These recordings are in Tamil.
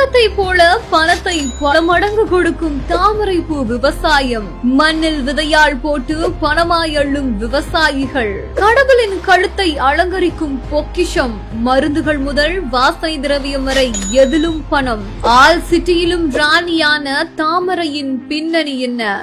தங்கத்தை போல பணத்தை பல மடங்கு கொடுக்கும் தாமரை பூ விவசாயம். மண்ணில் விதையால் போட்டு பணமாய் அள்ளும் விவசாயிகள். கடவுளின் கழுத்தை அலங்கரிக்கும் பொக்கிஷம். மருந்துகள் முதல் வாசனை திரவியம் வரை எதிலும் பணம். ஆல் சிட்டியிலும் ராணியான தாமரையின் பின்னணி என்ன?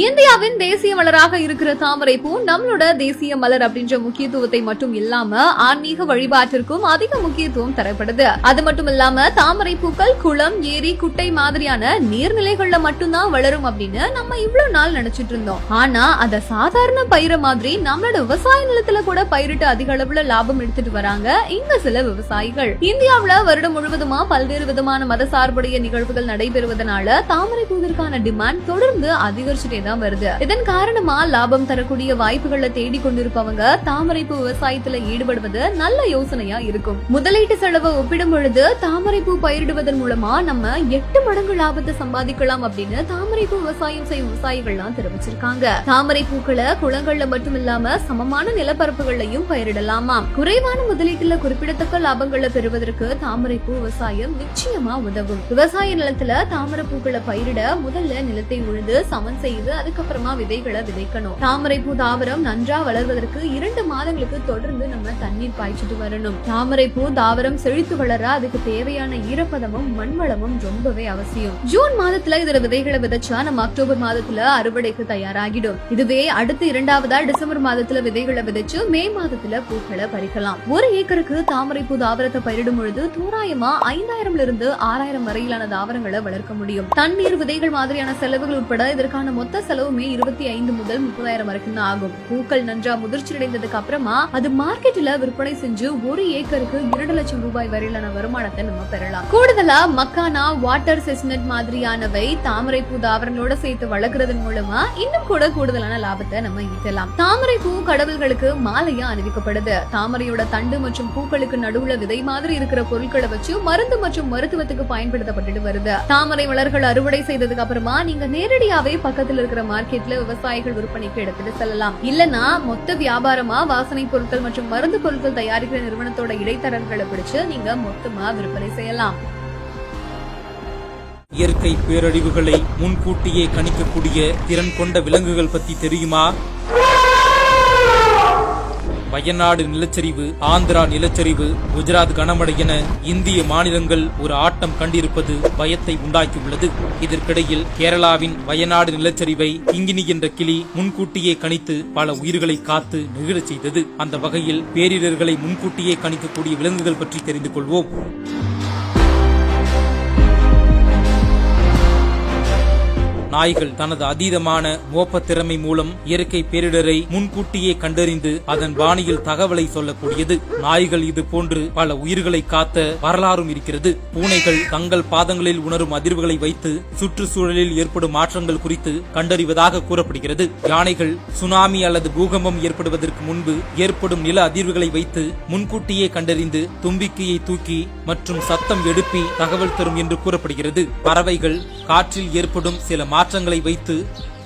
இந்தியாவின் தேசிய மலராக இருக்கிற தாமரை பூ நம்மளோட தேசிய மலர் அப்படின்ற முக்கியத்துவத்தை மட்டும் இல்லாம ஆன்மீக வழிபாட்டிற்கும் அதிக முக்கியத்துவம் தரப்படுது. அது மட்டும் இல்லாம தாமரை பூக்கள் குளம், ஏரி, குட்டை மாதிரியான நீர்நிலைகள்ல மட்டும்தான் வளரும் அப்படின்னு நம்ம இவ்வளவு நாள் நினைச்சிட்டு இருந்தோம். ஆனா அத சாதாரண பயிர மாதிரி நம்மளோட விவசாய நிலத்துல கூட பயிரிட்டு அதிக அளவுல லாபம் எடுத்துட்டு வராங்க இங்க சில விவசாயிகள். இந்தியாவுல வருடம் முழுவதுமா பல்வேறு விதமான மத சார்புடைய நிகழ்வுகள் நடைபெறுவதனால தாமரை பூவிற்கான டிமாண்ட் தொடர்ந்து அதிகரிச்சுட்டே தான் வருது. இதன் காரணமா லாபம் தரக்கூடிய வாய்ப்புகளை தேடி கொண்டிருப்பவங்க தாமரைப்பூ விவசாயத்துல ஈடுபடுவது நல்ல யோசனையா இருக்கும். முதலீட்டு செலவை ஒப்பிடும் பொழுது தாமரைப்பூ பயிரிடுவதன் மூலமா நம்ம 8 மடங்கு லாபத்தை சம்பாதிக்கலாம் அப்படின்னு தாமரைப்பூ விவசாயம் செய்யும் விவசாயிகள்லாம் தெரிவிச்சிருக்காங்க. தாமரை பூக்களை குளங்கள்ல மட்டும் இல்லாம சமமான நிலப்பரப்புகள்லயும் பயிரிடலாமா. குறைவான முதலீட்டுல குறிப்பிடத்தக்க லாபங்களை பெறுவதற்கு தாமரைப்பூ விவசாயம் நிச்சயமா உதவும். விவசாய நிலத்துல தாமரை பூக்களை பயிரிட முதல்ல நிலத்தை உழுது சமன் செய்து அதுக்கப்புறமா விதைகளை விதைக்கணும். தாமரை பூ தாவரம் நன்றா வளர்வதற்கு 2 மாதங்களுக்கு தொடர்ந்து நம்ம தண்ணீர் பாய்ச்சிட்டு வரணும். தாமரை பூ தாவரம் செழித்து வளர அதுக்கு தேவையான ஈரப்பதமும் மண் வளமும் ரொம்பவே அவசியம். ஜூன் மாதத்துல இதோட விதைகளை விதைச்சா நம்ம அக்டோபர் மாதத்துல அறுவடைக்கு தயாராகிடும். இதுவே அடுத்து 2வதா டிசம்பர் மாதத்துல விதைகளை விதைச்சு மே மாதத்துல பூக்களை பறிக்கலாம். 1 ஏக்கருக்கு தாமரை பூ தாவரத்தை பயிரிடும் பொழுது தோராயமா 5000 இருந்து 6000 வரையிலான தாவரங்களை வளர்க்க முடியும். தண்ணீர், விதைகள் மாதிரியான செலவுகள் உட்பட இதற்கான மொத்த செலவுமே 25 முதல் 30,000 வரைக்கும் தான் ஆகும். பூக்கள் நன்றா முதிர்ச்சி அடைந்ததுக்கு அப்புறமா அது மார்க்கெட்ல விற்பனை செஞ்சு 1 ஏக்கருக்கு 2 லட்சம் ரூபாய் வரையிலான வருமானத்தை நம்ம பெறலாம். கூடுதலா மக்கானா, வாட்டர் செஸ்னட் மாதிரியானவை தாமரை பூ தாவரங்களோட சேர்த்து வளர்க்கறதன் மூலமா இன்னும் கூட கூடுதலான லாபத்தை நம்ம ஈட்டலாம். தாமரை பூ கடவுள்களுக்கு மாலையா அணிவிக்கப்படுது. தாமரையோட தண்டு மற்றும் பூக்களுக்கு நடுவுல விதை மாதிரி இருக்கிற பொருட்களை வச்சு மருந்து மற்றும் மருத்துவத்துக்கு பயன்படுத்தப்பட்டு வருது. தாமரை மலர்கள் அறுவடை செய்ததுக்கு அப்புறமா நீங்க நேரடியாவே பக்கத்துல இருக்கிற மார்க்கெட்ல விவசாயிகள் விற்பனைக்கு எடுத்துட்டு செல்லலாம். இல்லனா மொத்த வியாபாரமா வாசனை பொருட்கள் மற்றும் மருந்து பொருட்கள் தயாரிக்கிற நிறுவனத்தோட இடைத்தரகர்களை பிடிச்சு நீங்க மொத்தமா விற்பனை செய்யலாம். இயற்கை பேரழிவுகளை முன்கூட்டியே கணிக்கக்கூடிய திறன் கொண்ட விலங்குகள் பத்தி தெரியுமா? வயநாடு நிலச்சரிவு, ஆந்திரா நிலச்சரிவு, குஜராத் கனமழை என இந்திய மாநிலங்கள் ஒரு ஆட்டம் கண்டிருப்பது பயத்தை உண்டாக்கியுள்ளது. இதற்கிடையில் கேரளாவின் வயநாடு நிலச்சரிவை கிங்கினி என்ற கிளி முன்கூட்டியே கணித்து பல உயிர்களை காத்து நெகிழச் செய்தது. அந்த வகையில் பேரிடர்களை முன்கூட்டியே கணிக்கக்கூடிய விலங்குகள் பற்றி தெரிந்து கொள்வோம். நாய்கள் தனது அதீதமான மோப்ப திறமை மூலம் இயற்கை பேரிடரை முன்கூட்டியே கண்டறிந்து அதன் பாணியில் தகவலை சொல்லக்கூடியது. நாய்கள் இது போன்று பல உயிர்களை காத்த வரலாறும் இருக்கிறது. பூனைகள் தங்கள் பாதங்களில் உணரும் அதிர்வுகளை வைத்து சுற்றுச்சூழலில் ஏற்படும் மாற்றங்கள் குறித்து கண்டறிவதாக கூறப்படுகிறது. யானைகள் சுனாமி அல்லது பூகம்பம் ஏற்படுவதற்கு முன்பு ஏற்படும் நில அதிர்வுகளை வைத்து முன்கூட்டியே கண்டறிந்து தும்பிக்கையை தூக்கி மற்றும் சத்தம் எழுப்பி தகவல் தரும் என்று கூறப்படுகிறது. பறவைகள் காற்றில் ஏற்படும் சில மாற்றங்களை வைத்து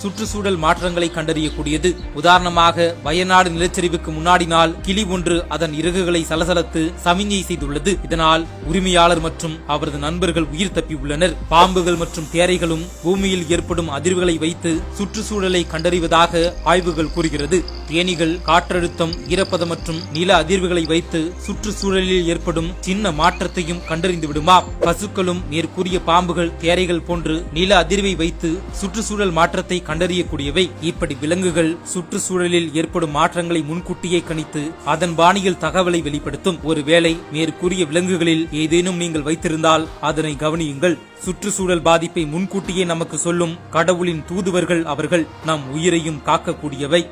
சுற்றுச்சூழல் மாற்றங்களை கண்டறியக்கூடியது. உதாரணமாக வயநாடு நிலச்சரிவுக்கு முன்னாடி நாள் கிளி ஒன்று அதன் இறகுகளை சலசலத்து சமிஞ்சை செய்துள்ளது. இதனால் உரிமையாளர் மற்றும் அவரது நண்பர்கள் உயிர் தப்பியுள்ளனர். பாம்புகள் மற்றும் தேரைகளும் பூமியில் ஏற்படும் அதிர்வுகளை வைத்து சுற்றுச்சூழலை கண்டறிவதாக ஆய்வுகள் கூறுகிறது. தேனீகள் காற்றழுத்தம், ஈரப்பதம் மற்றும் நில அதிர்வுகளை வைத்து சுற்றுச்சூழலில் ஏற்படும் சின்ன மாற்றத்தையும் கண்டறிந்து விடுமா. பசுக்களும் மேற்கூறிய பாம்புகள், தேரைகள் போன்று நில அதிர்வை வைத்து சுற்றுச்சூழல் மாற்றத்தை கண்டறியக்கூடியவை. இப்படி விலங்குகள் சுற்றுச்சூழலில் ஏற்படும் மாற்றங்களை முன்கூட்டியே கணித்து அதன் பாணியில் தகவலை வெளிப்படுத்தும். ஒருவேளை மேற்கூறிய விலங்குகளில் ஏதேனும் நீங்கள் வைத்திருந்தால் அதனை கவனியுங்கள். சுற்றுச்சூழல் பாதிப்பை முன்கூட்டியே நமக்கு சொல்லும் கடவுளின் தூதுவர்கள் அவர்கள். நம் உயிரையும் காக்கக்கூடியவை.